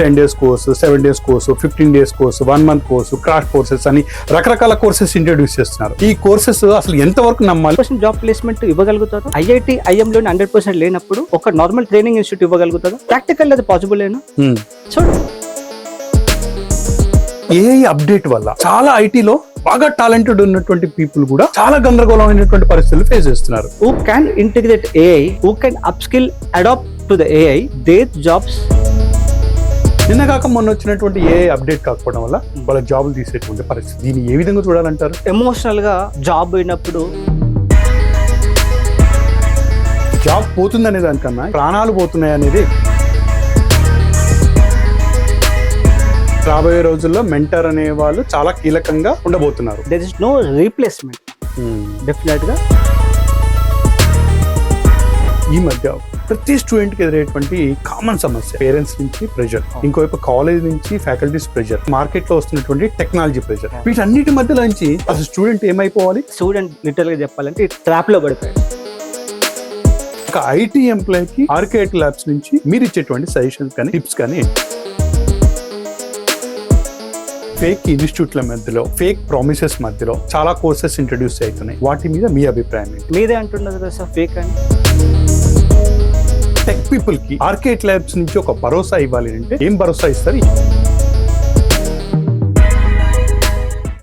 10 days course, 7 days course, 15 days course, 1 month course, crash courses అని రకరకాల courses introduce చేస్తున్నారు. ఈ కోర్సెస్ అసలు ఎంతవరకు నమ్మాలి? జాబ్ ప్లేస్మెంట్ ఇవ్వగలుగుతారు. ఐఐటి ఐఎంలో 100% లేనప్పుడు ఒక నార్మల్ ట్రైనింగ్ ఇన్స్టిట్యూట్ ఇవ్వగలుగుతారు. ప్రాక్టికల్ అది పాసిబుల్ ఏనా? చూడు, ఏఐ అప్డేట్ వల్ల చాలా ఐటీలో బాగా టాలెంటెడ్ ఉన్నటువంటి పీపుల్ కూడా చాలా గందరగోళమైనటువంటి పరిస్థితులు ఫేస్ చేస్తున్నారు. Who can integrate AI, who can upskill adapt to the AI, there jobs. నిన్న కాక మొన్న వచ్చినటువంటి ఏఐ అప్డేట్ కాకపోవడం వల్ల వాళ్ళ జాబులు తీసేటువంటి పరిస్థితి. దీన్ని ఏ విధంగా చూడాలంటారు? ఎమోషనల్ గా జాబ్ అయినప్పుడు జాబ్ పోతుంది అనే దానికన్నా ప్రాణాలు పోతున్నాయి అనేది. రాబోయే రోజుల్లో మెంటర్ అనే వాళ్ళు చాలా కీలకంగా ఉండబోతున్నారు. There is no replacement. Definite గా ఈ మధ్య ప్రతి స్టూడెంట్ కి ఎదురయ్యేటువంటి కామన్ సమస్య పేరెంట్స్ నుంచి ప్రెషర్, ఇంకోవైపు కాలేజ్ నుంచి ఫ్యాకల్టీస్ ప్రెషర్, మార్కెట్ లో వస్తున్నటువంటి టెక్నాలజీ ప్రెషర్, వీటన్నిటి మధ్యలో నుంచి అసలు స్టూడెంట్ ఏమైపోవాలి? స్టూడెంట్ లిటరల్ గా చెప్పాలంటే ట్రాప్ లో పడిపోయాడు. ఒక ఐటీ ఎంప్లాయ్ కి ఆర్కేట్ ల్యాబ్స్ నుంచి మీరు ఇచ్చేటువంటి సజెషన్స్ కానీ టిప్స్ కానీ ఫేక్ ఇన్స్టిట్యూట్ల మధ్యలో, ఫేక్ ప్రామిసెస్ మధ్యలో చాలా కోర్సెస్ ఇంట్రడ్యూస్ అవుతున్నాయి. వాటి మీద మీ అభిప్రాయం ఏంటి? మీదే అంటున్నారు కదా సార్ ఫేక్ అని. టెక్ పీపుల్ కి ఆర్కేట్ ల్యాబ్స్ నుంచి ఒక భరోసా ఇవ్వాలి అంటే ఏం భరోసా ఇస్తారు?